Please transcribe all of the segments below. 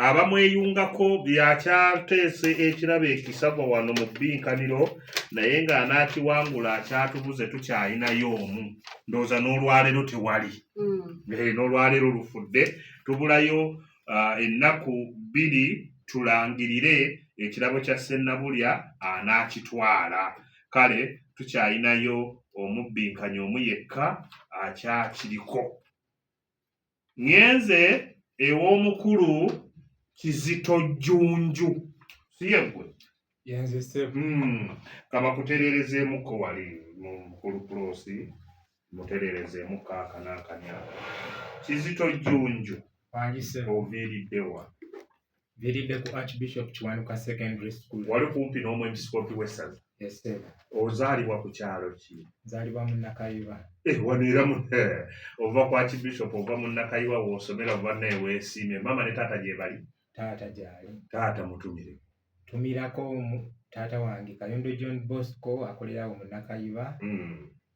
abamweyungako byakyateese ekirabo ekisava wano mu bbinkaniro naye ng'anaakiwangula akyatubuze tukyayinayo omu ndowooza n'olwaleero tewali n'olwaleero lufudde tubulayo ennaku 2 tulangirire ekirabo kya Ssennabulya anaakitwala kale tukyayinayo omubbinkanya omu yekka akyakiriko ngenze ew'omukulu Kizito Jjunju siyegwe yenze sebo kama kutereerezeemuko wali mu mukulu Prosi mutereerezeemu kaaka n'akanyaka Kizito Jjunju oviiriddewa viridde ku Archbishop Kiwanuka Secondary School wali kumpi n'omwepisikoopi w'essaza ozaalibwa ku kyalo ki nzaalibwa mu Nakayiba wano era ova ku Archbishop ova mu Nakayiba w'osomera ova naye weesiimye mama ne taata gye bali taata gyali taata mutumire tumirako taata wange Kayondo John Bosco akolera awo mu Nakayiba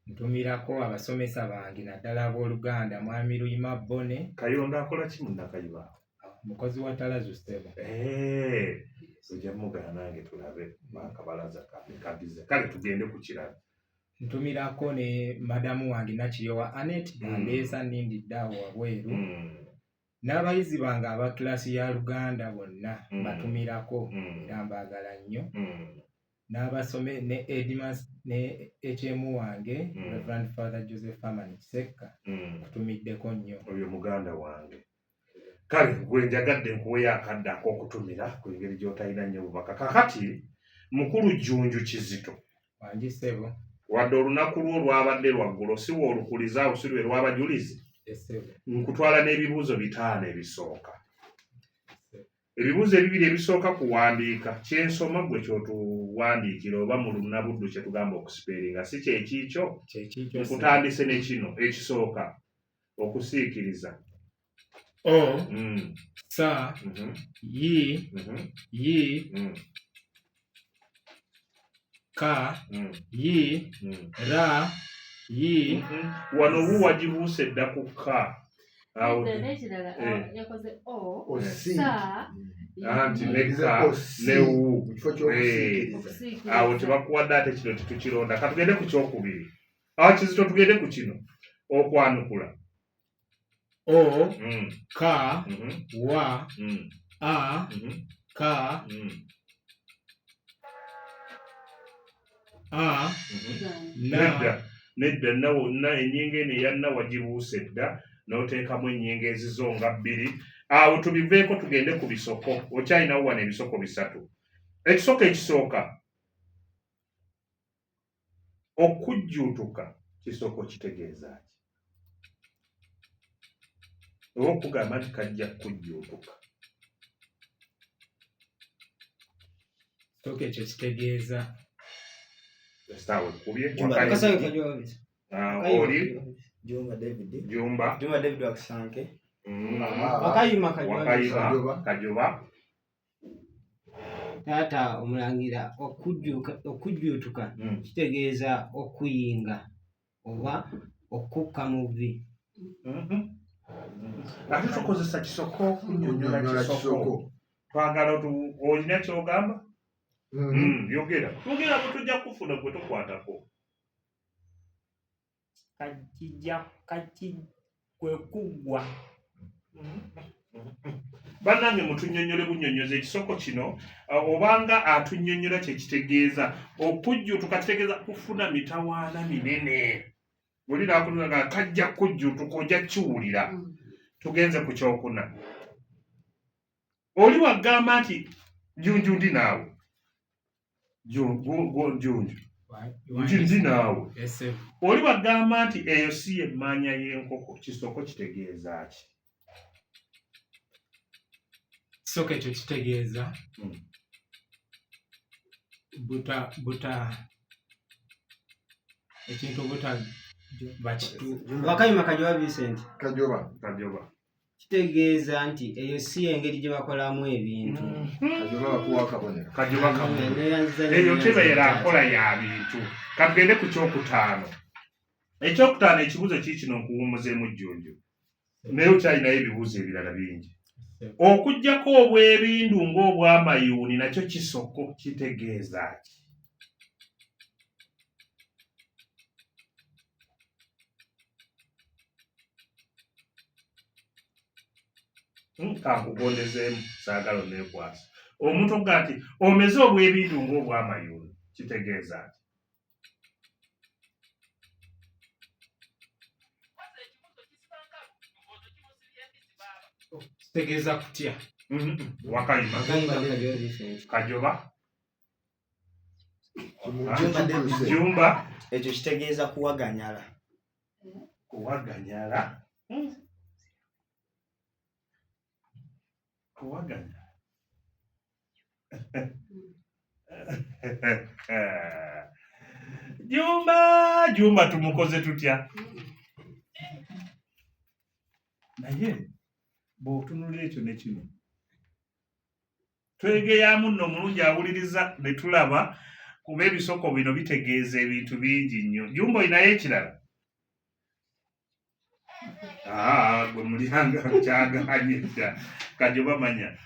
ntumirako abasomesa bange naddala ab'Oluganda Mwami Luyima Bone Kayondo akola ki mu Nakayiba mukozi wa Talazu Stable ojja mugana nange tulabe akabalaza kabize kale tugende ku kirala ntumirako ne madamu wange Nakiryowa Anet andeesa nindidde awo wabweru n'abayizi bange aba kilasi ya Luganda bonna batumirako era mbaagala nnyo n'abasome ne Edmas ne HM wange Reverend Father Joseph Amani Kisekka tutumiddeko nnyo oyo muganda wange kale gwe njagadde nkuweyo akadde ak'okutumira ku ngeri gy'otalina nnyo bubaka kakati mukulu Jjunju Kizito wangi ssebo wadde olunaku lwo lwabadde lwaggulo si woolukuliza awo si lwe lw'abajulizi nkutwala n'ebibuuzo 5 ebisooka ebibuuzo 2 ebisooka kuwandiika kyensoma gwe kyotuwandiikira oba mu lunnabuddu kye tugamba okusiperinga si kyekiikyo nkutandise ne kino ekisooka okusiikiriza sa yi ka yi ra yi wano wuwagibuuse dda ku ka anti neka ne wu awo tebakuwadde ate kino tetukironda katugende ku kyokubiri Kizito tugende ku kino okwanukula ka wa a ka nedda na ennyingo eno eyanna wagibuuse dda n'oteekamu ennyingo ezizo nga 2 awo tubiveeko tugende ku bisoko okyalinawo wano ebisoko 3 ekisoko ekisooka okujjuutuka kisoko kitegeeza ki oba okugamba nti kajja kujjuutuka kisoko ekyo kitegeeza Stawe kubye oli Jumba David Wakisanke Wakayima Kajoba taata omulangira okujjuutuka kitegeeza okuyinga oba okukka muvi ate tukozesa kisoko kunnyonnyola kisoko twagala olina kyogamba yogera bwetujja kufuna gwe tukwatako kwe kuggwa bannange mutunnyonnyole bunnyonnyoza ekisoko kino obanga atunnyonnyola kye kitegeeza okujjuutuka kitegeeza kufuna mitawaana minene buli naakunula nga kajja kujjuutuka ojja kiwulira tugenze ku kyokuna oli wagamba nti Jjunju ndi naawe Jjunju ndi naawe oli wagamba nti eyo si y'emmaanya y'enkoko kisoko kitegeeza ki kisoko ekyo kitegeeza buta ekintu buta bakitu Wakayima Kajoba Vincent Kajoba kitegeeza nti eyo si engeri gye bakolamu ebintu Kajoba eyo tebeera nkola ya bintu katugende ku kyokutaano ekyokutaano ekibuuzo kiikino nkuwummuzeemu Jjunju naye okyalinayo ebibuuzo ebirala bingi Okujjako obwebindu ng'obwamayuuni nakyo kisoko kitegeeza ki? Kakugondezeemu saagala onneekwasa. Omuntu ogga nti omeze obwebindu ng'obwamayuuni kitegeeza ki? Kitegeeza kutya? Wakayima. Kajoba? Jumba? Ekyo kitegeeza kuwaganyala. Kuwaganyala? Kuwaganyala? Jumba tumukoze tutya? Naye bw'otunulira ekyo ne kino twegeyamu nno omulungi awuliriza ne tulaba kuba ebisoko bino bitegeeza ebintu bingi nnyo. Jumba olinayo ekirala? Gwe mulyanga kyaganye dda. Kajoba manya.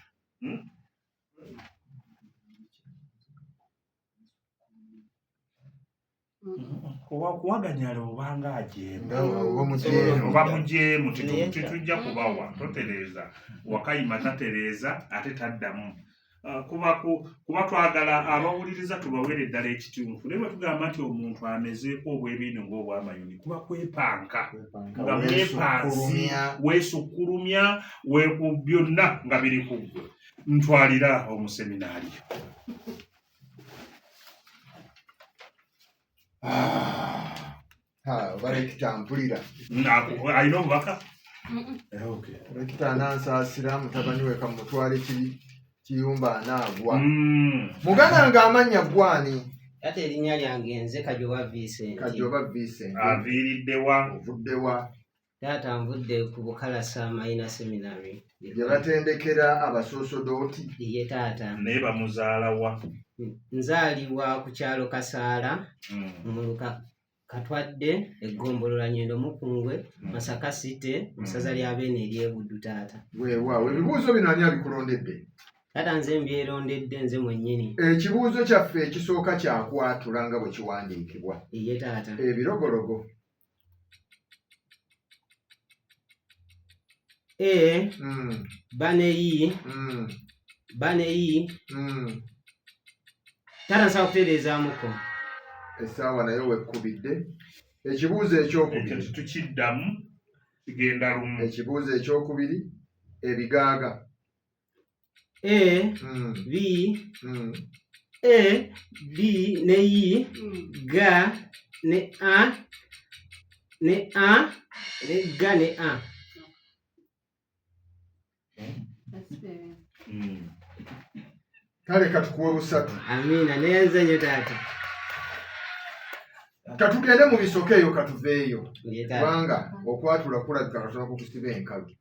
Kuwaganyala obanga ajenda oba mujeemu tetujja kubawa. Totereeza. Wakayima tatereeza ate taddamu. Kuba twagala abawuliriza tubaweere eddala ekituufu. Naye bwe tugamba nti omuntu amezeeko obwebindu ng'obwamayuuni kuba kwepanka nga mwepansi weesukkulumya byonna nga biri ku ggwe. Ntwalira omuseminaaliyo. Balekita mpulira. Alina obubaka? Balekita anansaasira mutabani we kamutwale Kiyumba anaagwa. Muganda ng'amannya gwani? Ate erinnya lyange nze Kajoba Vincent. Kajoba Vincent. Aviiriddewa? Ovuddewa? Taata nvudde ku Bukalasa Minor Seminary. Gye batendekera abasosodooti. Ye taata. Naye bamuzaala wa? Nzaalibwa ku kyalo Kasaala mu Katwadde eggombolola Nyendo Mukungwe Masaka City mu ssaza lya Beene ery'Ebuddu taata. Weewaawo ebibuuzo bino ani abikulondedde? Taata nze mbyerondedde nze mwennyini. Ekibuuzo kyaffe ekisooka kyakwatula nga bwe kiwandiikibwa. Ye taata. Ebirogologo. Baneyi. Taata nsaba kutereezaamuko. Essaawa nayo wekkubidde. Ekibuuzo ekyokubiri. Tukiddamu kigenda lumu. Ekibuuzo ekyokubiri ebigaaga. B ne I G ne A ne G ne A. Kale katukuwe busatu. Amiina neyanze nnyo taata. Katugende mu bisoko eyo katuveeyo. Kubanga okwatula kulabika katono kukusiba enkalu.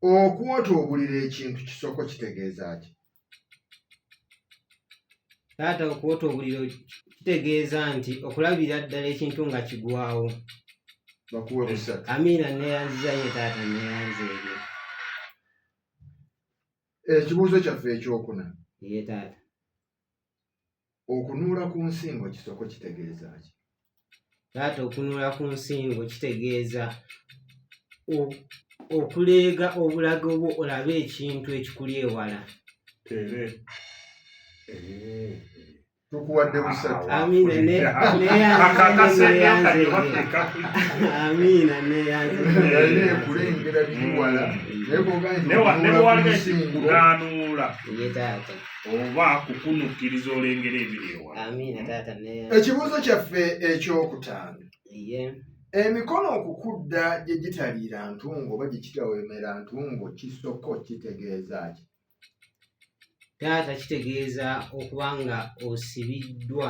Okwotoobulira ekintu kisoko kitegeeza ki? Taata okwotoobulira kitegeeza nti okulabira ddala ekintu nga kigwawo. Bakuwe busatu. Amiina neyanziza nnyo taata neyanze ebyo. Ekibuuzo kyaffe ekyokuna. Ye taata. Okunuula ku nsingo kisoko kitegeeza ki? Taata okunuula ku nsingo kitegeeza okuleega obulago bwo olabe ekintu ekikuli ewala. Tukuwadde busatu. Amiina neyanze. Yalina ekulengera biwala. Kunanuula. Ye taata. Oba kukunukkiriza olengera ebiri ewala. Amiina taata neyanze. Ekibuuzo kyaffe ekyokutaano. Ye. Emikono okukudda gye gitaliira ntungo oba gye kitawemera ntungo kisoko kitegeeza ki? Taata kitegeeza okuba nga osibiddwa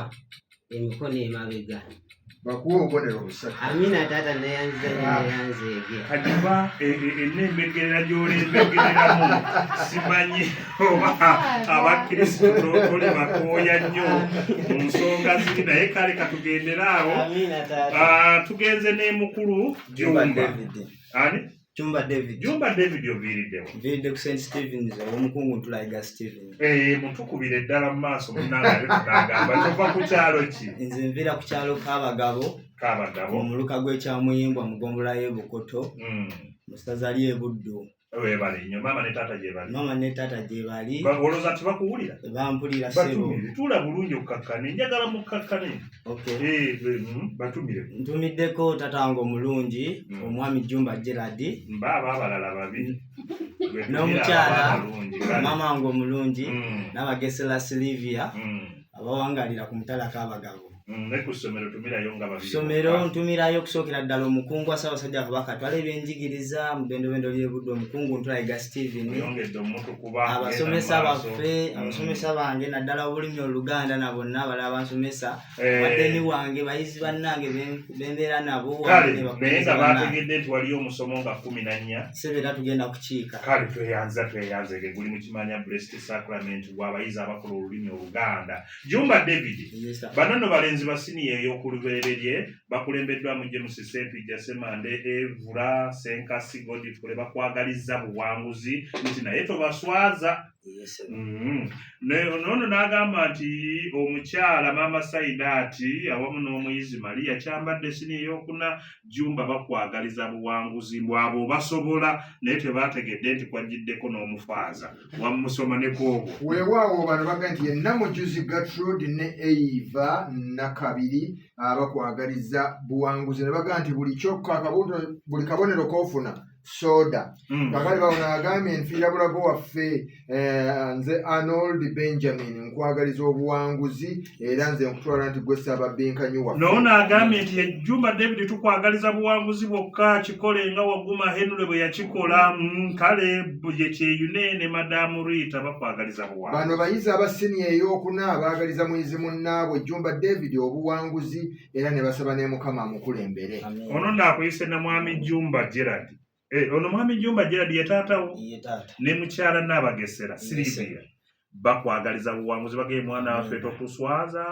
emikono emabega. Bakuwe obubonero busatu. Amiina taata neyanze ebyo. Kajoba ennembegerera gy'olembegereramu simanyi oba abakrisitu toli bakooya nnyo mu nsonga ziri naye kale katugendera awo. Amiina taata. Tugenze n'emukulu Jumba. Ani? Jumba David. Jumba David oviiriddewo. Nviiridde ku St. Stephen's omukungu Ntulayiga Stephen. Mutukubire ddala mu maaso munnange tunagamba tova ku kyalo ki? Nze nviira ku kyalo Kaabagabo. Mu luka gw'Ekyamuyimbwa mu ggombolola y'e Bukoto. Mu ssaza ly'e Buddu. Weebale nnyo maama ne taata gye bali. Maama ne taata gye bali. Olowooza tebakuwulira? Bampulira ssebo. Tuula bulungi okkakkane, njagala mukkakkane. Okay. Batumire. Ntumiddeko taata wange omulungi, omwami Jumba Gerard. Mbaaba abalala babiri. N'omukyala, maama wange omulungi, n'abagesera Silivia, abawangalira ku mutala Kaabagabo. Ne ku ssomero tumirayo nga babiri. Ssomero ntumirayo okusookera ddala omukungu wa Ssaabasajja Kabaka atwala ebyenjigiriza mu ddendobendo ly'e Buddu omukungu Ntulayiga Stephen. Oyongedde omuntu kuba abasomesa baffe, abasomesa bange naddala olulimi Oluganda na bonna abalala bansomesa. Baddeni wange bayizi bannange bembeera nabo. Kale naye nga bategedde nti waliyo omusomo nga 14. Sebeera tugenda kukiika. Kale tweyanze ge guli mukimanya Blessed Sacrament gw'abayizi abakola olulimi Oluganda. Jumba David. Banano balenzi basini ey'okulubererye bakulembeddwamu James Sempijja Semande Evura Senkasi Godfrey bakwagaliza buwanguzi nti naye tobaswaza. Nono n'agamba nti omukyala Maama Saidaati awamu n'omuyizi Maria kyambadde sini ey'okuna Jumba bakwagaliza buwanguzi mbwabo basobola naye tebategedde nti kwajiddeko n'omufaaza wamusoma ne koobo. Weewaawo bano baga nti ye Namujuzi Gertrude ne Eva Nakabiri bakwagaliza buwanguzi ne baga nti buli kabonero koofuna soda. Kakali bawona agambye nfiira bulago waffe nze Arnold Benjamin nkwagaliza obuwanguzi era nze nkutwala nti gwe Ssaababbenkanyi waffe. Nono agambye nti Jumba David tukwagaliza buwanguzi bwokka kikole nga Waguma Henry bwe yakikola. Kale bye kyeyunene Madamu Rita bakwagaliza buwanguzi. Bano bayizi abasini ey'okuna baagaliza muyizi munnaabwe Jumba David obuwanguzi era ne basaba ne Mukama amukulembere. Ono ndaakuyise na mwami Jumba Gerard. Ono mwami Jumba Gerard ye taatawo ne mukyala Naabagesera Silivia bakwagaliza buwanguzi bagee mwana waffe tokuswaza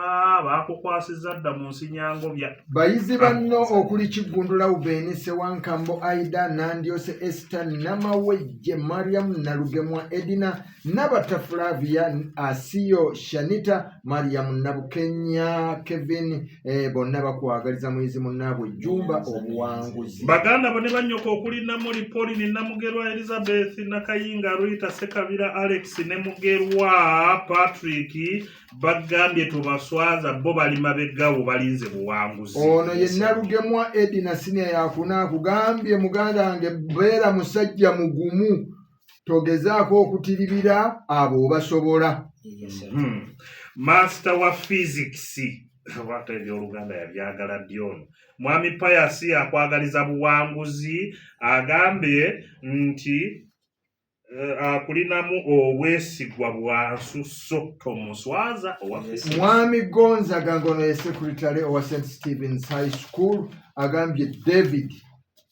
bakukwasiza dda mu nsi Nyangobya. Bayizi banno okuli Kiggundula Ubeni Sewankambo Aida Nandyose Esther Namawejje Mariam Nalugemwa Edina Nabata Flavia Asiyo Shanita Mariam Nabukenya Kevin bonna bakwagaliza muyizi munnaabwe Jumba obuwanguzi. Baganda bone banyoka okuli Namuli Pauline Namugerwa Elizabeth Nakayinga Rita Sekabira Alex ne Mugerwa Patrick bagambye tubaswaza bo bali mabegawo balinze buwanguzi. Ono ye Nalugemwa Edina Senior yakuna kugambye muganda wange beera musajja mugumu togezaako okutiribira abo basobola. Master wa physics wata ebyoluganda yabyagala dyono mwami Payasi akwagaliza buwanguzi agambye nti akulinamu obwesigwa bwansuso tomuswaza owaffe. Mwami Gonzaga ngono ye secretary owa St. Stephen's High School agambye David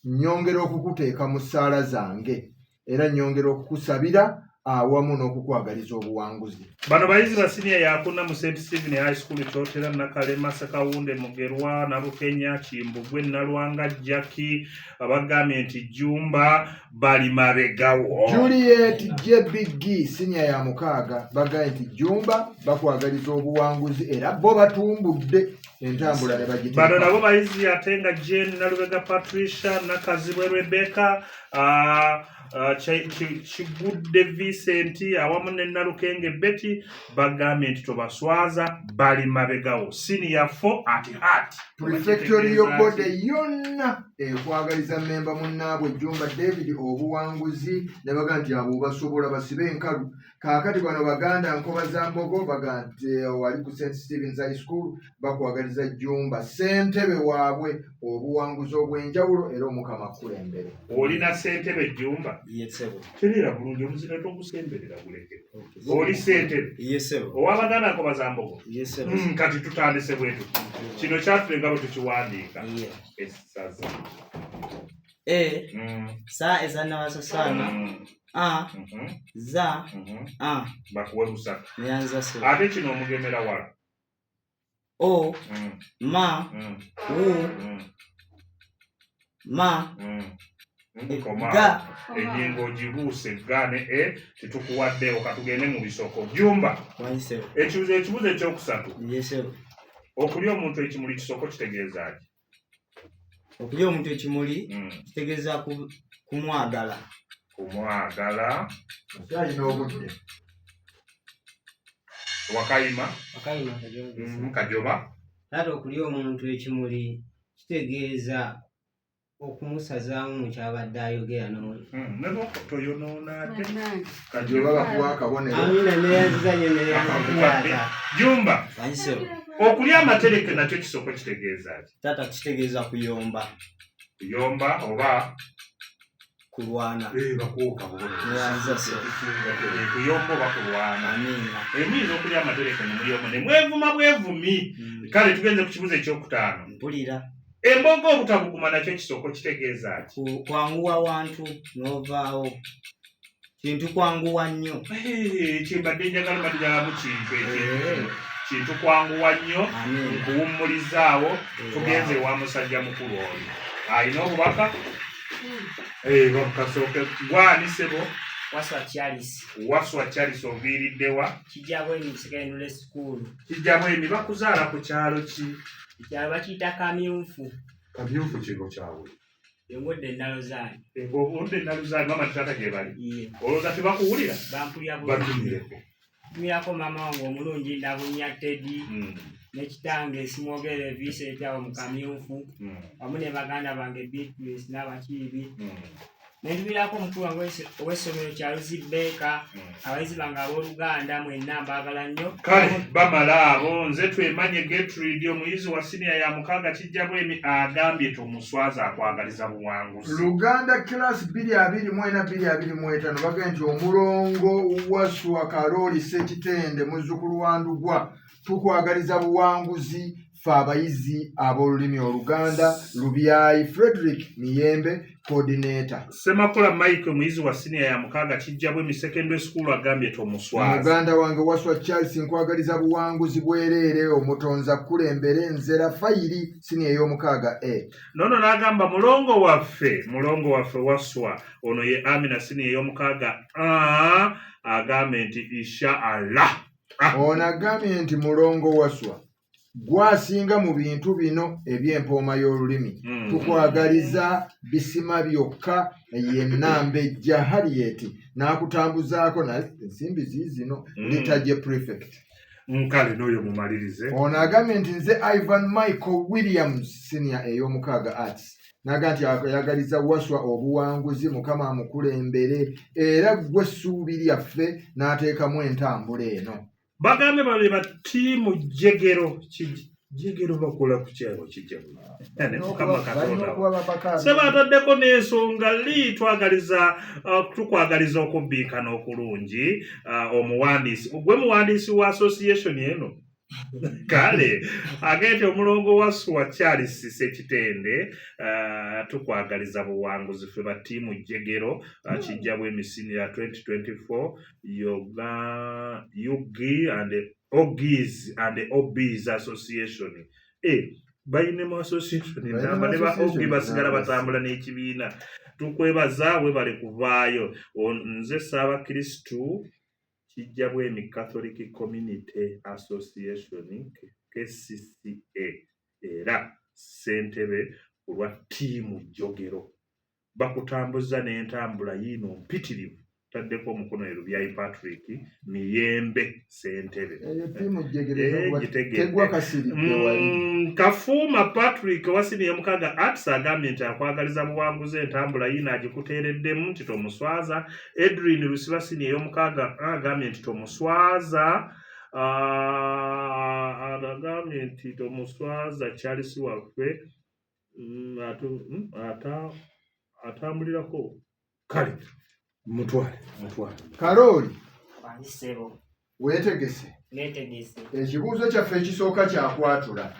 nyongera okukuteeka mu ssaala zange era nyongera okukusabira awamu n'okukwagaliza obuwanguzi. Bano bayizi basiniya yakuna mu St. Stephen High School Kyotera Nakalema Sekawunde Mugerwa Nabukenya Kimbugwe Nalwanga Jackie abagambye nti Jumba bali mabegawo. Juliet JBG senior ya mukaaga bagambye nti Jumba bakwagaliza obuwanguzi era bo batumbudde entambula ne bagiteeka. Bano nabo bayizi atenga Jane Nalubega Patricia Nakazibwe Rebecca Kigudde Vincent awamu ne Nalukenge Betty bagambye nti tobaswaza bali mabegawo. Senior 4 at heart. Prefectory y'obode yonna ekwagaliza memba munnaabwe Jumba David obuwanguzi ne baga nti abo basobola basibe enkalu. Kaakati bano baganda Nkoba za Mbogo baga nti wali ku St. Stephen's High School bakwagaliza Jumba ssentebe waabwe obuwanguzi obw'enjawulo era Omukama akulembere. Olina ssentebe Jumba? Yesebo. Terera bulungi omuzira togusemberera guleke. Oli ssentebe? Yesebo. Owabaganda Nkoba za Mbogo? Yesebo. Kati tutandise bwetu. Kino kyatulenga bwe tukiwandiika. Essaza. Saa ezannabasasana. Za. Bakuwe busatu. Nyanza se. Ate kino omugemera wala. O. Ma. U. Ma. Koma ennyingo ogibuuse gane tetukuwadde okatugende mu bisoko jumba ekibuzo ekyokusatu okulya omuntu ekimuli kisoko kitegeeza ki? Okulya omuntu ekimuli kitegeeza kumwagala alina obudde wakayima kajoba ate okulya omuntu ekimuli kitegeeza okumusazaamu mu kyabadde ayogera toyonoonate kajoba bakuwa akabonero jumba okulya amatereke nakyo kisoko kitegeeza ki? Tata kitegeeza kuyomba oba kulwana bakuwa kuyomba oba kulwana emuyinza okulya amatereke nemuyomba nemwevuma bwevumi. Kale tugenze ku kibuzo ekyokutaano. mpulira Embogo obutabuguma nakyo kisoko kitegeeza ki? Kwanguwa wantu n'ovaawo kintu kwanguwa nnyo kyembadde njagala badiramu kintu kwanguwa nnyo nkuwummulizaawo tugenze ewa musajja mukulu oyo alina obubaka bakasooke gwani sebo Waswa Charles oviiriddewa Kijjabwemi bakuzaala ku kyalo ki? Ekyalo bakiyita Kamyufu. Kamyufu kigo kyabwe Engodde Nnaluzaani. Engodde Nnaluzaani mama tata gye bali olowooza tebakuwulira? Bampulira batumireko tumirako maama wange omulungi Ndabunya Teddy ne kitange Simwogere Vincent awo mu Kamyufu wamu ne baganda bange Beatrice n'abakiibi nendumirako omukulu wange ow'essomero Kyaluzi Beeka abayizi bange ab'Oluganda mwenna mbaagala nnyo. Kale bamala abo nze twemanye Gertrude omuyizi wa siniya ya mukaaga Kijjabwemi agambye tumuswaza akwagaliza buwanguzi. Luganda class 224-225 bagambye nti omulongo Waswa Karoli Sekitende muzzukulu wa Ndugwa tukwagaliza buwanguzi ffe abayizi ab'olulimi Oluganda. Lubyayi Frederick Miyembe coordinator. Semakula Mike omuyizi wa siniya ya mukaaga Kijjabwemi secondary school agambye tumuswaza. Muganda wange Waswa Charles nkwagaliza buwanguzi bwereere omutonza kulembere nzera fayiri siniya y'omukaaga nono n'agamba mulongo waffe Waswa ono ye Amina siniya y'omukaaga agambye nti insha Allah. Ono agambye nti mulongo Waswa gwasinga mu bintu bino eby'empooma y'olulimi tukwagaliza bisima byokka ye Nambejja Harriet n'akutambuzaako naye ensimbi ziizino litajje prefect. Nkale n'oyo mumalirize. Ono agambye nti nze Ivan Michael Williams senior ey'omukaaga arts naga nti ayagaliza Waswa obuwanguzi Mukama amukulembere era gwe ssuubi lyaffe n'ateekamu entambula eno. Bagambe bali ba tiimu Jegero bakola ku kyalo Kijjabwemi. Mukama Katonda seba ataddeko n'ensonga tukwagaliza okubbiikana okulungi omuwandiisi gwe muwandiisi wa association eno kale agente omulongo Waswa Charles Sekitende tukwagaliza buwanguzi ffe ba tiimu Jegero Kijjabwemi senior 2024 Yugi and Ogis and Obis Association. Bayinemu association namba ne ba Ogi basigala batambula n'ekibiina. Tukwebaza we bali kuvaayo. Nze Ssaabakristu Kijjabwemi Catholic Community Association KCCA era ssentebe olwa ttiimu Jogero. Bakutambuza n'entambula yiino mpitirivu. Taddeko omukono Lubyayi Patrick Miyembe ssentebe. Kafuuma Patrick wa siniya mukaaga arts agambye nti akwagaliza buwanguzi entambula yiino agikuteereddemu nti tomuswaza. Edwin Lusiba siniya y'omukaaga agambye nti tomuswaza. Agambye nti tomuswaza Charles waffe atambulirako. Kale mutwale. Karoli Wanisebo. Weetegese. Neetegese. Ekibuuzo kyaffe ekisooka kyakwatula.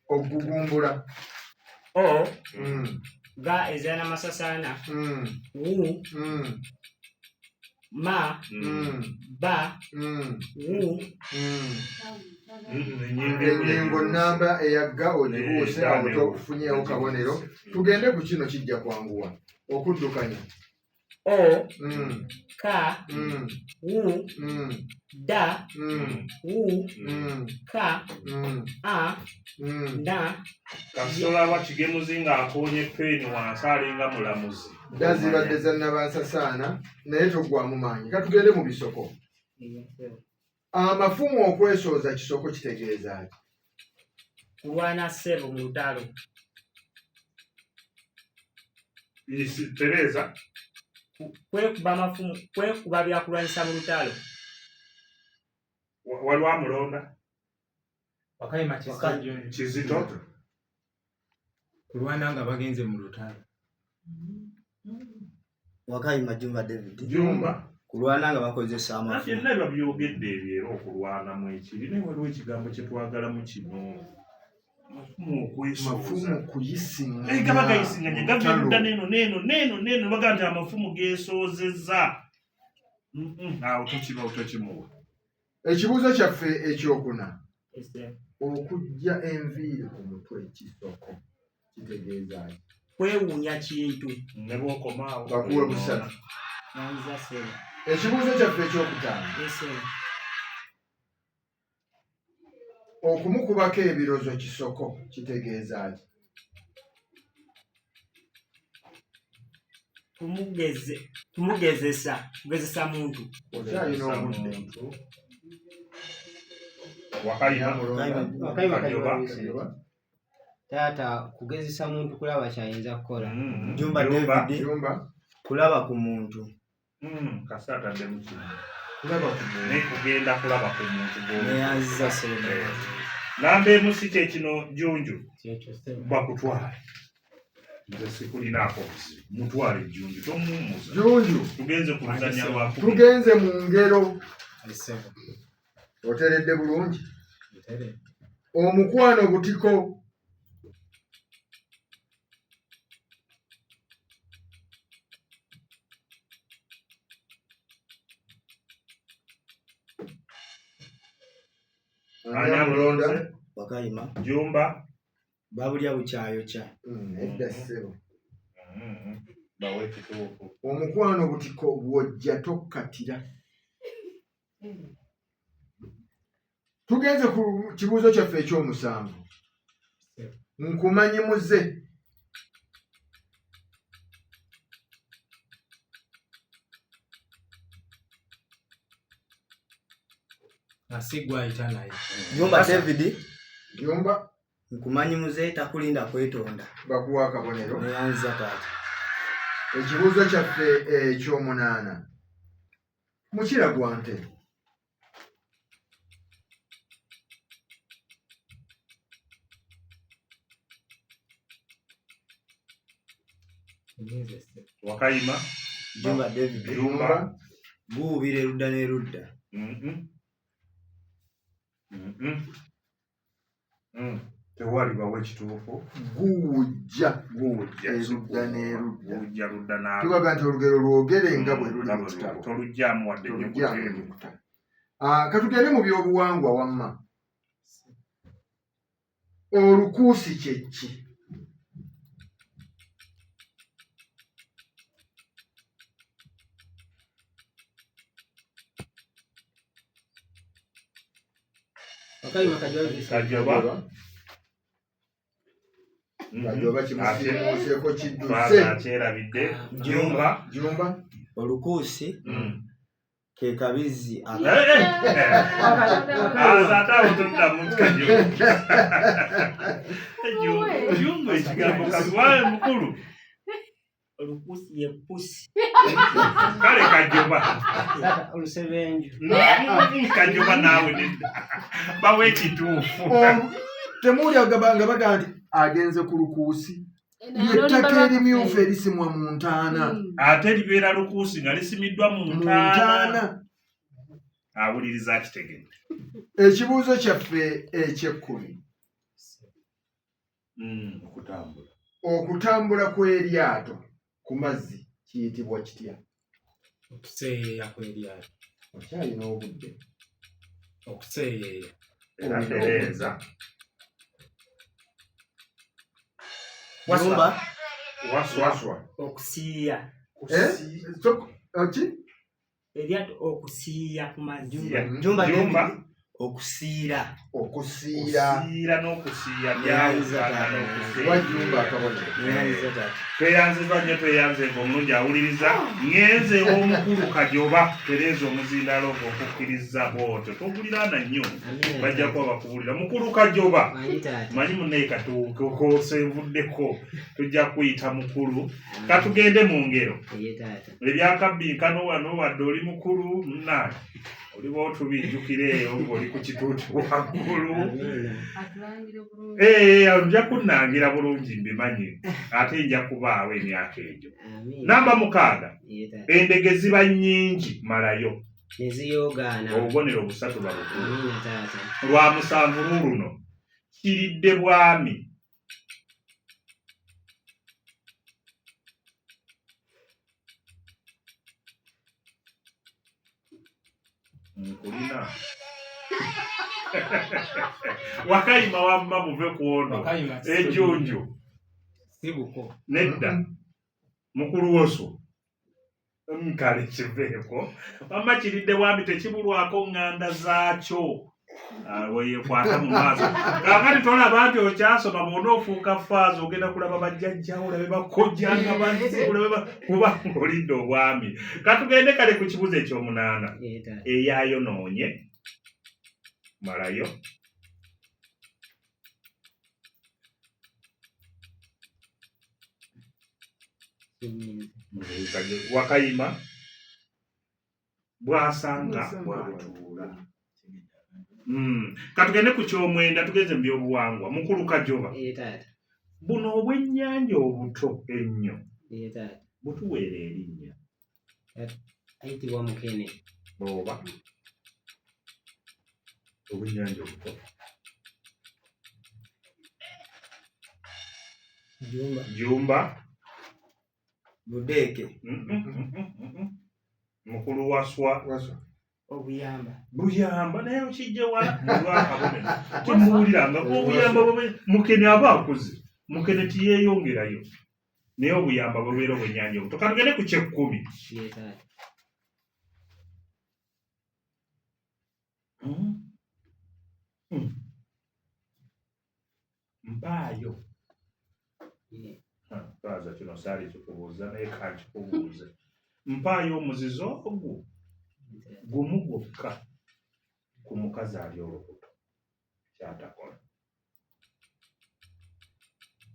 Okugumbula. Ga ezaana masasaana. ma ba wu ennyingo nnamba eyagga ogibuuse awo tofunyeewo kabonero. Tugende ku kino kijja kwanguwa okuddukanya. o ka wu da wu ka a da. Kasola bakigemuzi ng'akoonye peeni wansi alinga mulamuzi. Dda zibadde za Nnabansasaana naye toggwamu maanyi. Ka tugende mu bisoko. Amafumu okwesooza kisoko kitegeeza ki? Kulwana ssebo mu lutalo. Tereza Kwekuba amafumu, kwekuba byakulwanyisa mu lutalo. waliwo amulonda Wakayima Kizito kulwana nga bagenze mu lutalo. Wakayima Jumba David. Jumba Kulwana nga bakozesa ate amafumu. naye babyogedde ebyo era okulwanamu ekiri naye waliwo ekigambo kye twagalamu kino. Mafumu okwesooza. Mafumu kuyisinga. Gaba gayisinganye gavirudda neno baga nti amafumu geesoozezza. Awo tokimuwa. Ekibuuzo kyaffe ekyokuna. Okujja enviiri ku mutwe kisoko kitegeeza ki? Kwewuunya kintu. Ne bw'okomaawo Bakuwe busatu. Nanyiza ssebo. Ekibuuzo kyaffe ekyokutaano. Ssebo. Okumukubako ebirozo kisoko kitegeeza ki? Kugezesa muntu. Okyalina obudde. Wakayima Kajoba. Taata kugezesa muntu kulaba kyayinza kukola. Jumba David. Jumba Kulaba ku muntu. Kasi ataddemu kino. kulaba ku muntu. Naye kugenda kulaba ku muntu Neyanziza ssebo. Namba emu si kyekino Jjunju Kyekyo ssebo. bakutwale. Nze sikulinaako buzibu. Mutwale Jjunju tomuwummuza. Jjunju Tugenze ku luzannya lwa kumi. tugenze mu ngero. Ssebo. Oteredde bulungi. Nteredde. Omukwano butiko. Anyamulonze. Wakayima. Jumba. Babulya bukyayokya. Edda ssebo. Bawe kituufu. Omukwano butiko bw'ojja tokkatira. Tugenze ku kibuuzo kyaffe ekyomusanvu. Nkumanyi muze. Asigwa ayita naye. Jumba David. Jumba Nkumanyi muze takulinda kwetonda. bakuwa akabonero. Neyanziza taata. Ekibuuzo kyaffe ekyomunaana. Mukira gwa nte. Nnyinza ssebo. Wakayima. Jumba David. Jumba. Guubira erudda n'erudda. Tewali bawe kituufu. Guwujja Guwujja erudda n'erudda. Guwujja ludda n'aludda. Tubaga nti olugero lwogere nga bwe luli mu kitabo. Tolugyamu wadde ennyukuta Tolugyamu emu. ennyukuta. Katugende mu byobuwangwa wamma. Olukuusi kye ki? Wakayima Kajoba. Kajoba. Kajoba kimuseeko kidduse. Twaza kyerabidde. Jumba. Jumba Olukuusi ke kabizzi Aza ate awo toddamu Kajoba. Jumba ekigambo kaziwaye mukulu. Olukuusi ye pusi. Kale Kajoba. Taata olusebenju. Kajoba naawe nedda. Bawe ekituufu. Temuwulira nga baga nti agenze ku lukuusi. Ly'ettaka erimyufu erisimwa mu ntaana. Ate libeera lukuusi nga lisimiddwa mu ntaana. Awuliriza akitegedde. Ekibuuzo kyaffe eky'ekkumi. Okutambula. Okutambula kw'eryato ku mazzi kiyitibwa kitya? Okuseeyeeya kw'eryato. Okyalina obudde. Okuseeyeeya. Era tereeza. Waswa. Waswa. Okusiiya. Ki? Eryato okusiiya ku mazzi. Jumba. Okusiira. Okusiira n'okusiiya byawukana n'okusiiya. Wajjumba akabonero. Tweyanzizwa nnyo tweyanzenga omulungi awuliriza. Ngenze ew'omukulu Kajoba Tereza Omuzindalogo okukkiriza bw'otyo. Toguliraana nnyo. Bajja kuba bakubulira. Mukulu Kajoba. Manyi munnaye katukoseevuddeko. Tujja kuyita mukulu. Katugende mu ngero. Ebyakabbinkano wano wadde oli mukulu munnaye. Oliba otubijjukira eyo ng'oli ku kituuti waggulu. Nja kunnangira bulungi mbimanyi ate nja kubaawo emyaka egyo. Namba 6. Endege ziba nnyingi malayo. Obubonero 3 babukulu. Lwa 7 luno kiridde bwami. Nkulina. Wakayima wamma muve kuono. Ejjunju. Sibuko. Nedda. Mukulu woso. Nkale kiveeko. Wamma kiridde bwami tekibulwako ŋŋanda zaakyo. Weyekwata mu maaso. Kaakati tolaba nti okyasoma bw'ona ofuuka faaza ogenda kulaba bajjajjawo olabe bakojja nga bazzi olabe kuba ng'olidde obwami. Katugende kale ku kibuzo eky'omunaana. Eyayonoonye. Malayo. Wakayima. Bw'asanga bw'atuula. Katugende ku ky'omwenda tugeze mu byobuwangwa. Mukulu Kajoba. Buno obwennyanja obuto ennyo. Butuweera erinnya. Ayitibwa Mukene. Oba. Obwennyanja obuto. Jumba. Budeeke. Mukulu Waswa. Buyamba naye okijja wala lwakabonero. Timuwuliranga ko obuyamba Mukene aba akuze. Mukene tiyeeyongerayo. Naye obuyamba bubeera obwennyanja obuto. Katugende ku ky'ekkumi. Mpaayo. Twaza kino saali kikubuuza naye kankikubuuze. Mpaayo omuzizo ogwo gumu gwokka ku mukazi ali olubuto kyatakola.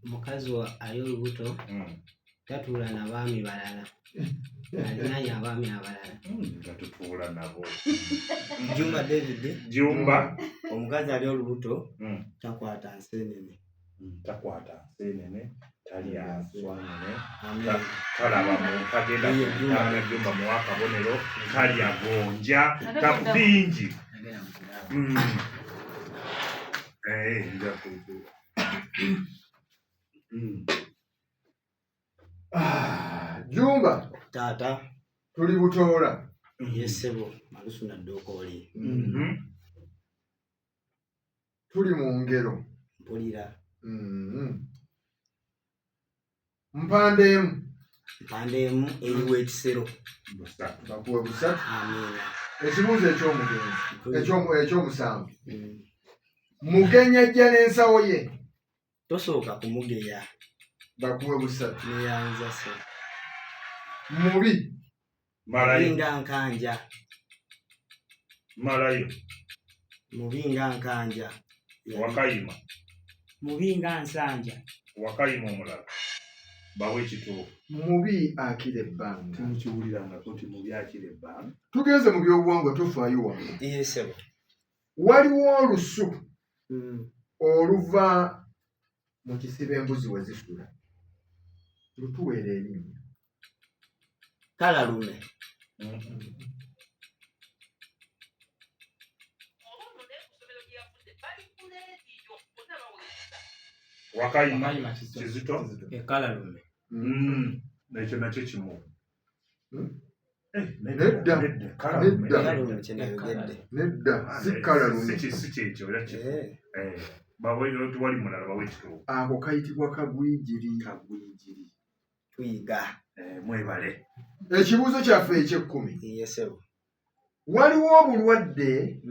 Omukazi ali olubuto tatuula n'abaami balala. Alinaanye abaami abalala. Gatutuula nabo. Jumba David. Jumba. Omukazi ali olubuto takwata nseenene. Talya nswanene. Talaba mu kagenda kutanga Jumba muwa akabonero. Talya gonja. Kabingi. Nja kutuula. Jumba. Taata. Tuli butoola. Yesebo. Malusu na ddokooli. Tuli mu ngero. Mpulira. Mpandeemu eriwo ekisero. Bakuwe 3. Amiina. Ekibuuzo ekyomusanvu. Mugenya ajja n'ensawo ye. Tosooka kumugeya. Bakuwe 3. Neyanza se. Mubi. Malayo. Nga nkanja. Malayo. Mubi nga nkanja. Wakayima. Mubi nga nsanja. Wakayima omulala. Bawe ekituufu. Mubi akira ebbanga. Timukiwuliranga nti mubi akira ebbanga. Tugeze mu byobuwangwa tufaayo wano. Yesebo. Waliwo olusu oluva mu kisibo embuzi we zisula. Lutuweera erinnya. Kalalume. Wakayima Kizito. Ekalalume. Ekyo nakyo kimu. Nedda. Kalume kye nayogedde. Nedda si kalalume. Si kyekyo era kyo. Bawe wali mulala bawe kituufu. Ako kayitibwa kagwijiri. Tuyiga. Mwebale. Ekibuuzo kyaffe eky'ekkumi. Yesebo. Waliwo obulwadde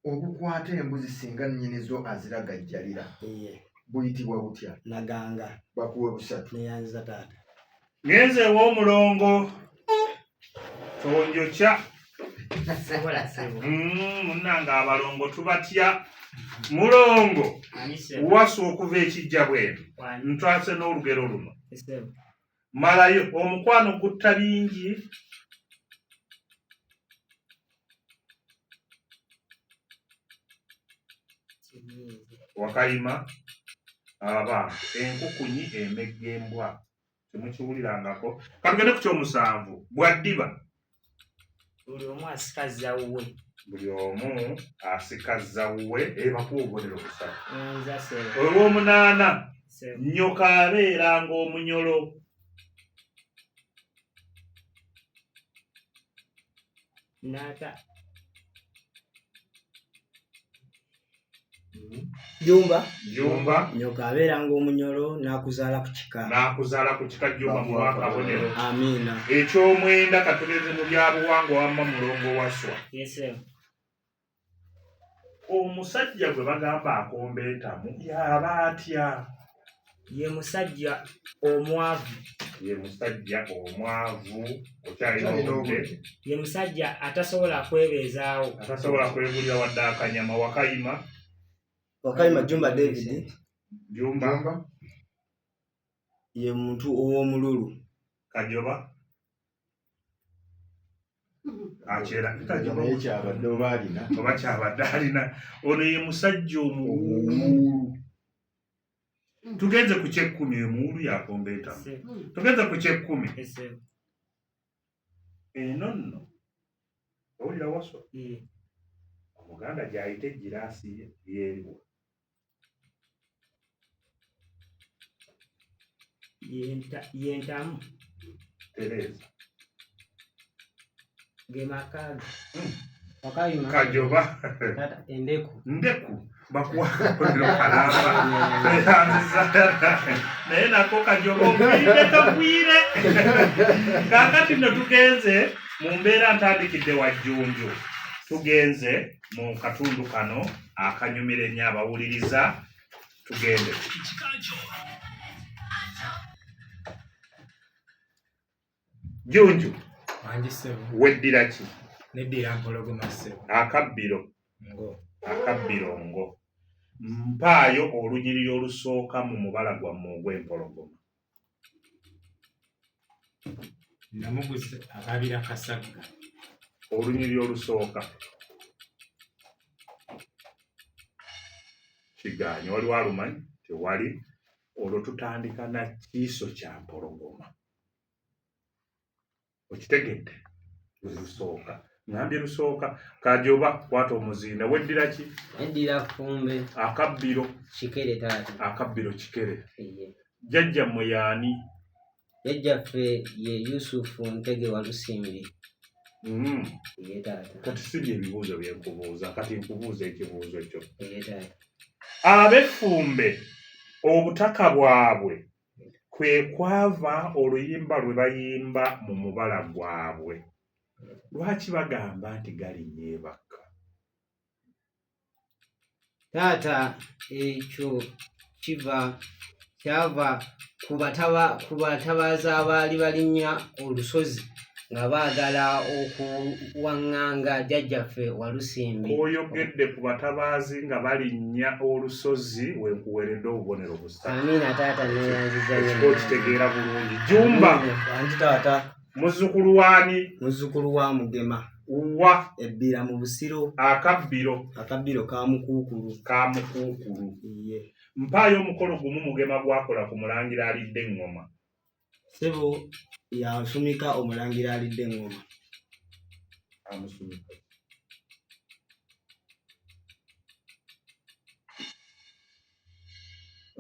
obukwata embuzi singa nnyinizo aziragajjalira. Buyitibwa butya? Naganga. Bakuwe busatu. Neyanziza taata. Ngenze ew'omulongo. Tonjokya. Munnanga abalongo tubatya. Mulongo. Wasa okuva ekijja bwenu. Ntwase n'olugero luno. Malayo omukwano gutta bingi. Wakayima abantu enkukunyi emegga embwa temukiwulirangako. Katugende ku ky'omusanvu. Bwaddiba. Buli omu asikaza wuwe. Buli omu asikaza wuwe bakuwa obubonero busatu. Nzasebo. Olw'omunaana nnyoka abeeranga omunyolo. Nata. Jumba. Nyoka abeeranga omunyolo n'akuzaala ku kika. Jumba mu akabonero. Amiina. Eky'omwenda katugeze mu byabuwangwa wamma mulongo waswa. Yesebo. Omusajja gwe bagamba akomba entamu yaba atya? Ye musajja omwavu. Okyalina obudde. Ye musajja atasobola kwebeezaawo. Atasobola kwegulira wadde akanyama. Wakayima. Jumba David. Jumba. Ye muntu ow'omululu. Kajoba. Akyera. Oba kyabadde alina. Ono ye musajja omuwuulu. Tugenze ku ky'ekkumi emuwuulu yakomba entamu. Tugenze ku ky'ekkumi. Eno nno. Owulira waswa. Omuganda gy'ayita egiraasi ye yeeriwa. Yentamu. Tereza. Gemakaaga. Wakayima. Kajoba. Endeku. Ndeku. Bakuwakodero kalamba. Naye nako Kajoba omwire kagwire. Kaakati nno tugenze mu mbeera ntandikidde Wajjunju. Tugenze mu katundu kano akanyumira ennyo abawuliriza. Tugende. Junju. Weddira ki? Neddira mpologoma ssebo. Akabbiro. Ngo. Mpaayo olunyiriri olusooka mu mubala gwammwe ogw'empologoma. Namuguze akabira kasagga. Olunyiriri olusooka. Kigaanyi waliwo alumanyi? Tewali. Olwo tutandika na kiiso kya mpologoma. Okitegedde? Lusooka. Ngambye lusooka. Kajoba kwata omuzinda. Weddira ki? Weddira Fumbe. Akabbiro. Kikere taata. Akabbiro Kikere. Jjajjammwe y'ani? Jjajjaffe ye Yusufu Ntege wa Lusimbi. Ye taata. Kati si ebibuuzo bye nkubuuza. Kati nkubuuza ekibuuzo ekyo. Ye taata. Ab'effumbe obutaka bwabwe kwe kwava oluyimba lwe bayimba mu mubala gwabwe. Lwaki bagamba nti galinyeebaka? Taata ekyo kyava ku batabaazi abaali balinnya olusozi nga baagala okuwaŋŋanga jjajjaffe Walusimbi. Oyogedde ku batabaazi nga balinnya olusozi wenkuweredde obubonero busatu. Amiina taata neyanziza nnyo. Okitegeera bulungi. Jumba. Wangi taata. Muzzukulu waani? Muzzukulu wa Mugema. Wa Ebbira mu Busiro. Akabbiro. Akabbiro ka Mukuukulu. Iye. Mpaayo omukolo gumu Mugema gwakola ku mulangira alidde eŋŋoma. Ssebo yasumika omulangira alidde eŋŋoma. Amusumika.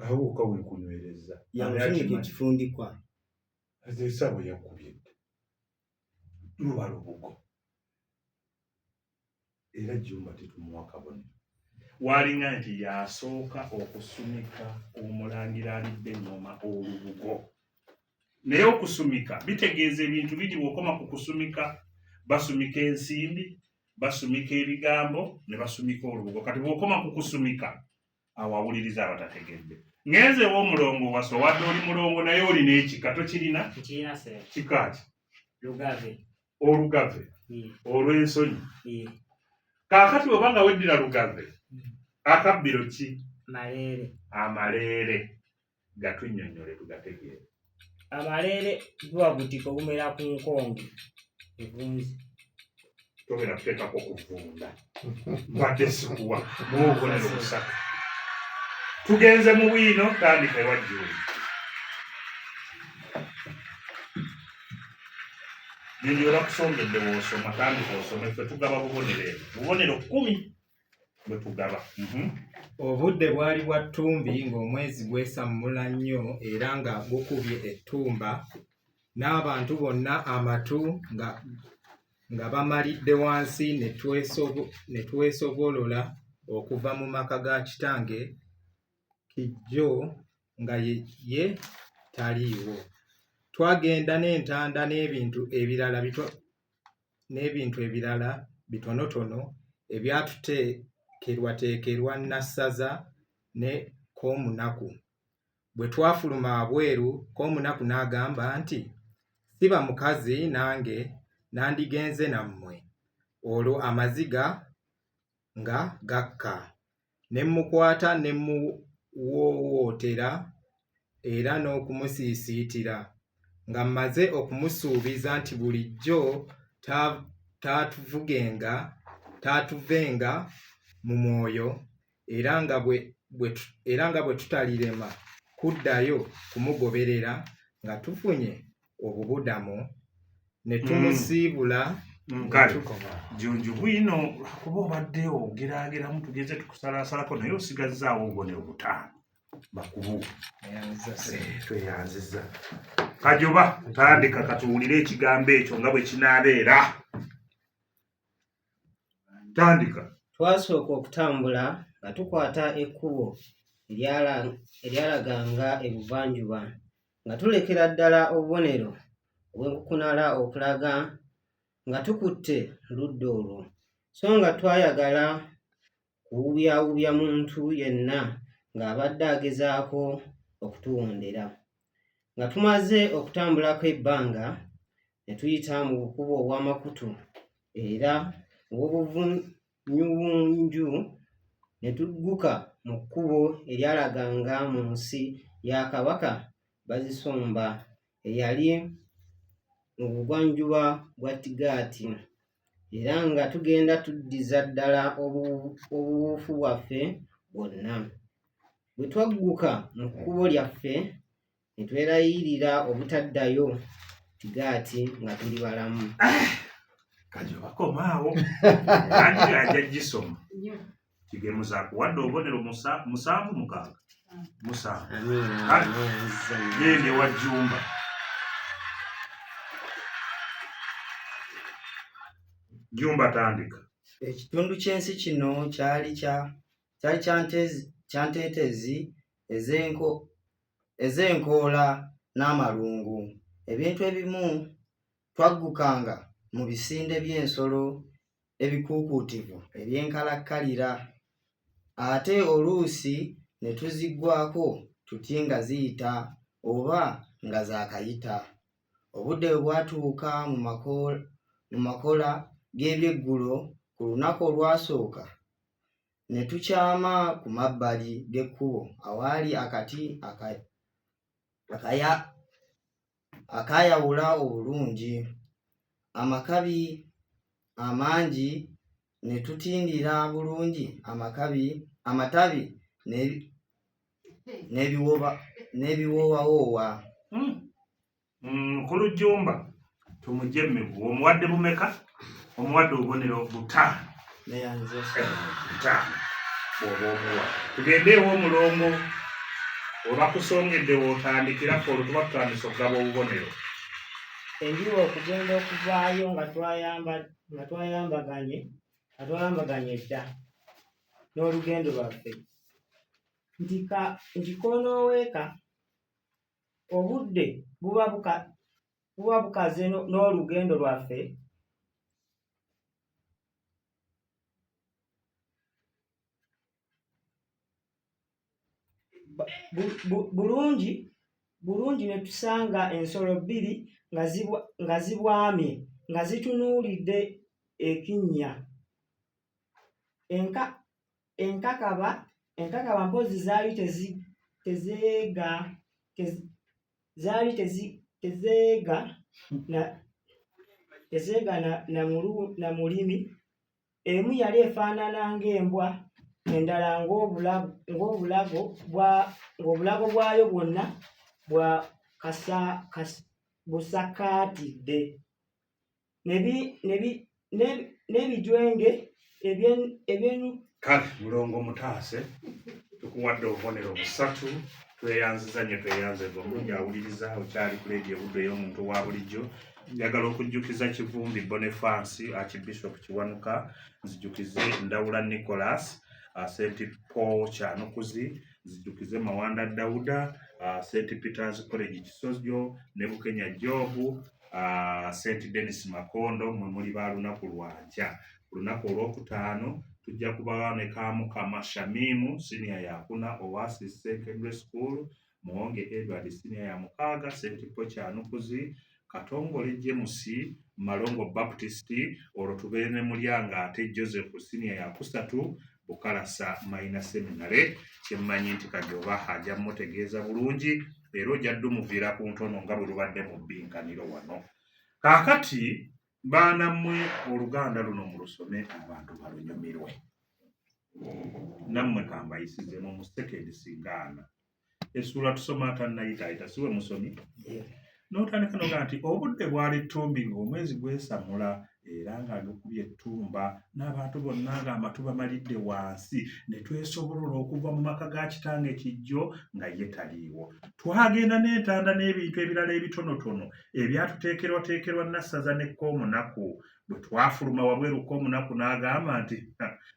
Awo okaweekunywereza. Yamusumika ekifundikwa. Esaabo yakubye. luba lubugo era Jjumba tetumuwa kabonero. Walinga nti yasooka okusumika omulangira alidde engoma olubugo. Naye okusumika bitegeeza ebintu biri bw'okoma ku kusumika basumika ensimbi, basumika ebigambo ne basumika olubugo. Kati bw'okoma ku kusumika awo awuliriza abatategedde. Ngenze w'omulongo waso wadde oli mulongo naye olina ekika tokirina? Nkirina se. Kikaaki? Lugave. Olugave? Olw'ensonyi? Kaakati bw'oba nga weddira lugave, akabbiro ki? Maleere. Amaleere gatunnyonnyole tugategeere. Amaleere buba butiko bumera ku nkonge evunzi. Togera kuteekako kuvunda wadde sikuwa muobubonero busatu. Tugenze mu bwino tandika ewa Jjumba. Nindyola kusongedde bw'osoma tandika osome ffe tugaba bubonero 10 bwe tugaba. Obudde bwali bwa ttumbi ng'omwezi gwesammula nnyo era nga gukubye ettumba n'abantu bonna amatu nga bamalidde wansi ne twesobolola okuva mu maka ga kitange Kijjo nga ye taliiwo. Twagenda n'entanda n'ebintu ebirala bitonotono ebyatuteekerwateekerwa Nassaza ne Koomunaku. Bwe twafuluma wabweru, Koomunaku n'agamba nti, "Siba mukazi nange nandigenze nammwe." Olwo amaziga nga gakka. Ne mmukwata ne muwoowootera era n'okumusiisiitira. Nga mmaze okumusuubiza nti bulijjo taatuvenga mu mwoyo era nga bwe tutalirema kuddayo kumugoberera nga tufunye obubudamu ne tumusiibula. Jjunju bwino kuba obadde ogeraageramu tugeze tukusalaasalako naye osigazzaawo obubonero 5 bakubu. Tweyanziza. Kajoba tandika katuwulire ekigambo ekyo nga bwe kinaabeera. Tandika. Twasooka okutambula nga tukwata ekkubo eryalaganga ebuvanjuba nga tulekera ddala obubonero obw'enkukunala okulaga nga tukutte ludda olwo, so nga twayagala kuwubyawubya muntu yenna ng'abadde agezaako okutuwondera. Nga tumaze okutambulako ebbanga ne tuyita mu bukubo obw'amakutu era obw'obuvunyubunju ne tugguka mu kkubo eryalaganga mu nsi ya Kabaka Bazisomba eyali mu bugwanjuba bwa Tigaati, era nga tugenda tuddiza ddala obuwuufu bwaffe bwonna. Bwe twagguka mu kkubo lyaffe ne twerayirira obutaddayo Tigaati nga tuli balamu. Kajoba komaawo kandi ajja gisoma kigemuza kuwadde obubonero 7 gende wa Jjumba. Jjumba tandika. Ekitundu ky'ensi kino kyali kya nteetezi ez'enkoola n'amalungu. Ebintu ebimu twaggukanga mu bisinde by'ensolo ebikuukuutivu eby'enkalakkalira, ate oluusi ne tuziggwako tutye nga ziyita oba nga zaakayita. Obudde bwe bwatuuka mu makola g'ebyeggulo ku lunaku olwasooka ne tukyama ku mabbali g'ekkubo awaali akati akaayawula obulungi amakabi amangi, ne tutindira bulungi amatabi n'ebiwoowawoowa. Nkulu Jjumba tumugye emmivu omuwadde bumeka? Omuwadde obubonero 5. Neyanze 5 bw'oba omuwa. Tugende ew'omulongo oba kusongedde w'otandikirako olwo tuba tutandise okugaba obubonero. enjuba okugenda okuvaayo nga twayambaganye dda n'olugendo lwaffe nti koonooweeka obudde buba bukaze n'olugendo lwaffe bulungi ne tusanga ensolo bbiri nga zibwamye nga zitunuulidde ekinnya enkakaba mpozzi zaali tezeega na mulimi emu yali efaanana ng'embwa endala ng'obulago bwayo bwonna busakaatidde n'ebijwenge kale mulongo mutaase tukuwadde obubonero busatu tweyanziza nnyo tweyanzega omulungi awuliriza okyali ku leediyo ebudde ey'omuntu wa bulijjo njagala okujjukiza Kivumbi Boniface Archbishop Kiwanuka nzijukize Ndawula Nicholas St. Paul Kyanukuzi nzijukize Mawanda Dawuda St. Peter's College Kisozyo ne Bukenya Job St. Dennis Makondo mwe muli ba lunaku lwanja olunaku olwokutaano tujja kuba ne Kamukama Shamimu senior yakuna Oasis Secondary School Muwonge Edward senior ya mukaaga St. Paul Kyanukuzi Katongole James Malongo Baptist olwo tubeere ne Mulyanga ate Joseph senior ya kusatu Bukalasa Maina Seminary kyemmanyi nti Kajoba ajja mutegeeza bulungi era ojja ddumuviira ku ntono nga bwe lubadde mu bbinkaniro wano. Kaakati baana mmwe Oluganda luno mu lusome abantu balunyumirwe. Nammwe kambayisizemu mu sekendi singaana. Essuula tusoma atannayitaayita siwe musomi? N'otandika noga nti obudde bwali ttumbi ng'omwezi gwesamula era nga gukubye ettumba n'abantu bonna ng'amatu bamalidde wansi ne twesobolola okuva mu maka ga kitange kijjo nga ye taliiwo. Twagenda n'entanda n'ebintu ebirala ebitonotono ebyatuteekerwateekerwa Nassaza ne Koomunaku bwe twafuluma wabweru Koomunaku n'agamba nti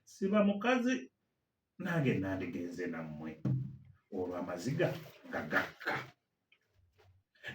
siba mukazi nange nandigenze nammwe olwo amaziga gagakka.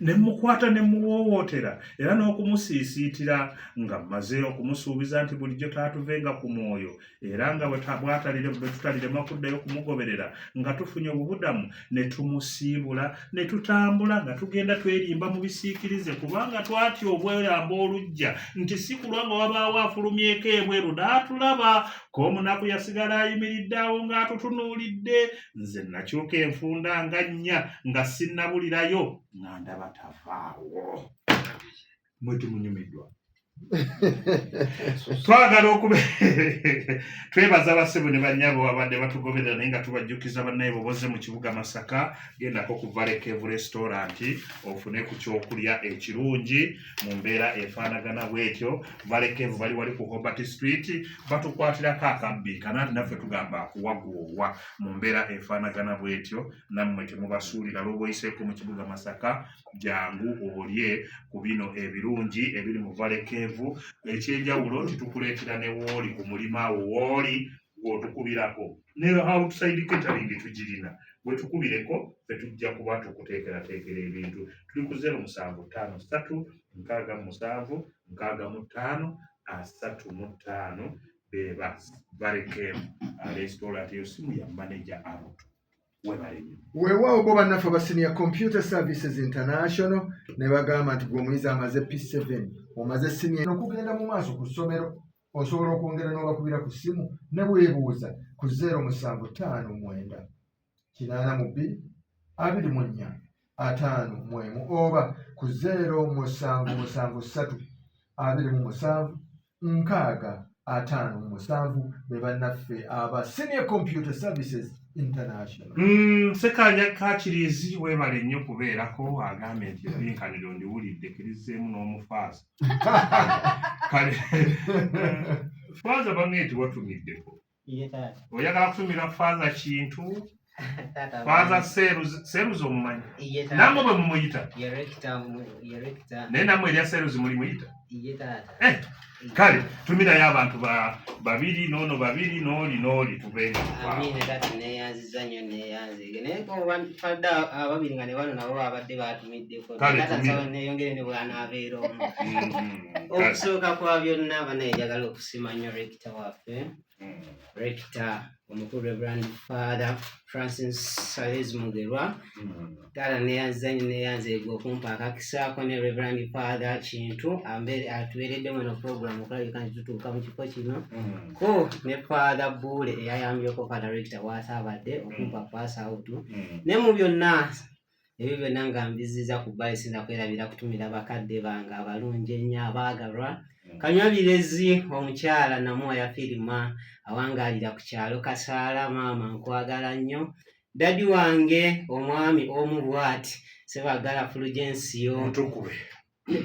Ne mukwata ne muwoowootera era n'okumusiisiitira nga mmaze okumusuubiza nti bulijjo taatuvenga ku mwoyo era nga bwe tutalirema kuddayo kumugoberera nga tufunye obubudamu ne tumusiibula ne tutambula nga tugenda twerimba mu bisiikirize kubanga twatya obweramba olujja nti si kulwa nga wabaawo afulumyeko ebweru n'atulaba Koomunaku yasigala ayimiridde awo ng'atutunuulidde nze nakyuka enfunda nga nnya nga sinnabulirayo nga ndaba tavaawo. Mwe tumunyumiddwa. Twagala twebaza abassebo ne bannyabo abadde batugoberera naye nga tubajjukiza bannaye boboze mu kibuga Masaka gendako ku Valley Cave Restaurant ofune ku kyokulya ekirungi mu mbeera efaanagana bwetyo. Valley Cave bali wali ku Hobart Street batukwatirako akabbi kanati naffe tugamba akuwagoowa mu mbeera efaanagana bwetyo nammwe temubasuulira lw'oboyiseeko mu kibuga Masaka jangu olye ku bino ebirungi ebiri mu Valley Cave. Ekyenjawulo titukuleetera ne wooli ku mulima awo wooli gw'otukubirako ne outside catering tugirina bwe tukubireko fe tujja kuba tukuteekerateekera ebintu tuli ku 0753-65-35-35 beba Valley Cave restaurant eyo simu ya manager Aruto. Weewaawo bo bannaffe ba Senior Computer Services International ne bagamba nti gw'omuyizi amaze P7 omaze senior okugenda mu maaso ku ssomero osobola okwongera n'obakubira ku ssimu ne bwebuuza ku 0752-24-51 oba ku 0773-27-57 be bannaffe aba Senior Computer Services International. Sekanya Kachirizi webale nnyo kubeerako agambye nti ebinkaniro ndiwulidde kirizeemu n'omufaasa. Kale faaza bange nti watumiddeko oyagala kutumira faaza kintu Father Serus omumanyi. Namwe bwe mumuyita. Naye namwe erya Serus muli muyita. Kale tumirayo abantu babiri n'ono babiri n'oli tubeera. Amina tati neeyanziza nnyo neeyanzige naye fadda ababiri nga ne bano nabo babadde baatumiddeko tatasaba neeyongere ne bwanaabeera omu. Okusooka kwa byonna banaejagala okusima nnyo rekita waffe rekita omukulu Reverend Father Francis Sales Mugerwa. Tala neeyanziza nnyo neeyanzige okumpa akakisaako ne Reverend Father Kintu atuweeredde muno program okulabika nti tutuuka mu kifo kino ko ne Father Bule eyayambyeko Father Rector waasaabadde okumpa pass out ne mu byonna ebyo byonna nga mbiziza ku bbali sinza kwerabira kutumira bakadde bange abalungi ennyo abaagalwa Kanywabirezi omukyala Namoya Firima awangaalira ku kyalo Kasaala. Maama nkwagala nnyo. Dadi wange omwami omubwati Sebagala Fulgencio Mutukube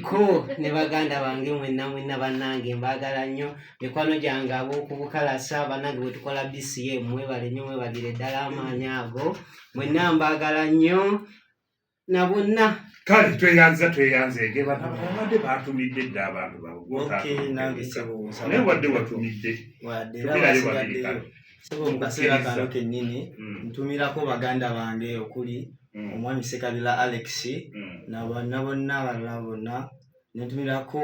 ko ne baganda bange mwenna bannange mbagala nnyo. Mikwano gyange ab'okubukalasa bannange bwe tukola BCM mwebale nnyo mwebalire ddala amaanyi ago mwenna mbagala nnyo na bonna. Kale tweyanze bano abadde baatumidde dda abantu nange sebo naye wadde watumidde tumirayo babiri kale sebo mu kaseera kano kennyini ntumirako baganda bange okuli omwami Sekabira Alex na bonna abalala bonna nentumirako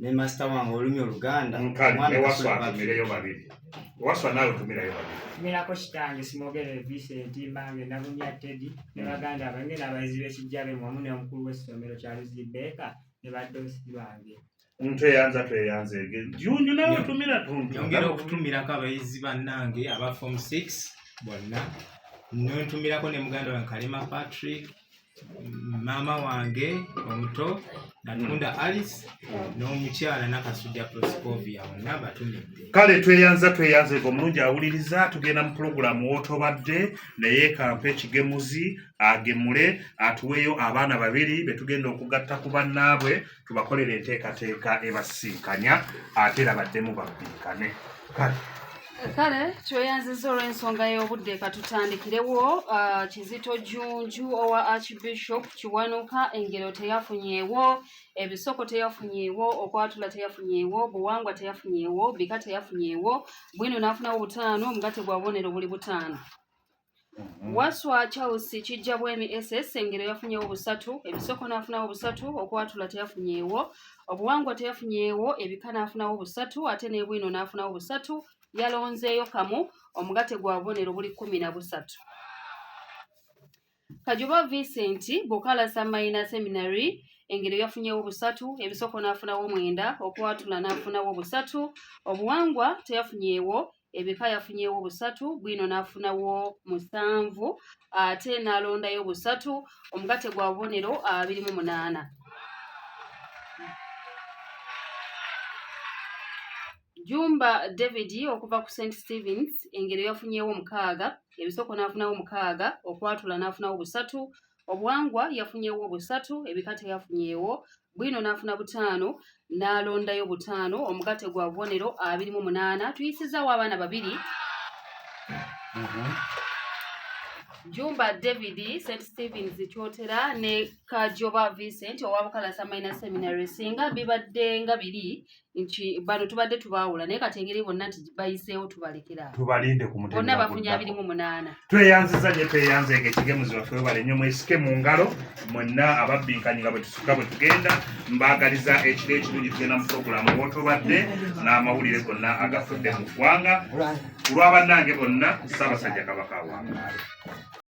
ne master wange olumya Oluganda omwami Waswa atumireyo babiri. Waswa nawe tumirayo babiri. Tumirako kitange Simogere Vincent Mbange Nabunya Teddy ne baganda bange n'abayizi b'ekijjabe wamu ne omukulu w'essomero Charles Beka ne baddosi bange. Tweyanze Junju nawe tumira tuntu. Nyongera okutumirako abayizi bannange aba form 6 bonna. Ntumirako ne muganda wange Kalima Patrick, mama wange omuto Natunda Alice n'omukyala Nakasujja Proscovia bonna batumidde. Kale tweyanze omulungi awuliriza tugenda mu programu w'otobadde naye kampa ekigemuzi agemule atuweeyo abaana babiri betugenda okugatta ku bannaabwe tubakolera enteekateeka ebasinkanya ate era baddemu babbiikane. Kale tweyanziza olw'ensonga y'obudde katutandikirewo. Kizito Junju owa Archbishop Kiwanuka engero teyafunyeewo, ebisoko teyafunyeewo, okwatula teyafunyeewo, buwangwa teyafunyeewo, bika teyafunyeewo, bwino n'afunawo butaano, omugate gwa bubonero buli butaano. Waswa Charles kijja bwemi SS engero yafunyeewo busatu, ebisoko n'afunawo busatu, okwatula teyafunyeewo, obuwangwa teyafunyeewo, ebika n'afunawo busatu, ate ne bwino n'afunawo busatu. Yalonzeeyo kamu, omugate gwa bubonero buli 13. Kajuba Vincent Bukalasa Minor Seminary engero yafunyeewo busatu, ebisoko n'afunawo 9, okwatula n'afunawo busatu, obuwangwa teyafunyeewo, ebika yafunyeewo busatu, bwino n'afunawo 7, ate n'alondayo busatu, omugate gwa bubonero 28. Jumba David okuva ku St. Stevens engero yafunyeewo 6, ebisoko n'afunawo 6, okwatula n'afunawo busatu, obuwangwa yafunyeewo busatu, ebika teyafunyeewo, bwino n'afuna 5, n'alondayo 5, omugate gwa bubonero 28. Tuyisizaawo abaana babiri. Jumba David St. Stevens Kyotera ne Kajoba Vincent owa Bukalasa Minor Seminary singa bibadde nga biri nti bano tubadde tubaawula naye katengeri bonna nti bayiseewo tubalekera tubalinde ku mutembo bonna bafunye 28. Tweyanze ekigemuzi waffe bale nnyo mwesike mu ngalo mwenna ababbinkanye nga bwe tusuka bwe tugenda mbaagaliza ekiro ekirungi tugenda mu puroguramu w'otobadde n'amawulire gonna agafudde mu ggwanga ku lw'abannange bonna Ssaabasajja Kabaka awangaale.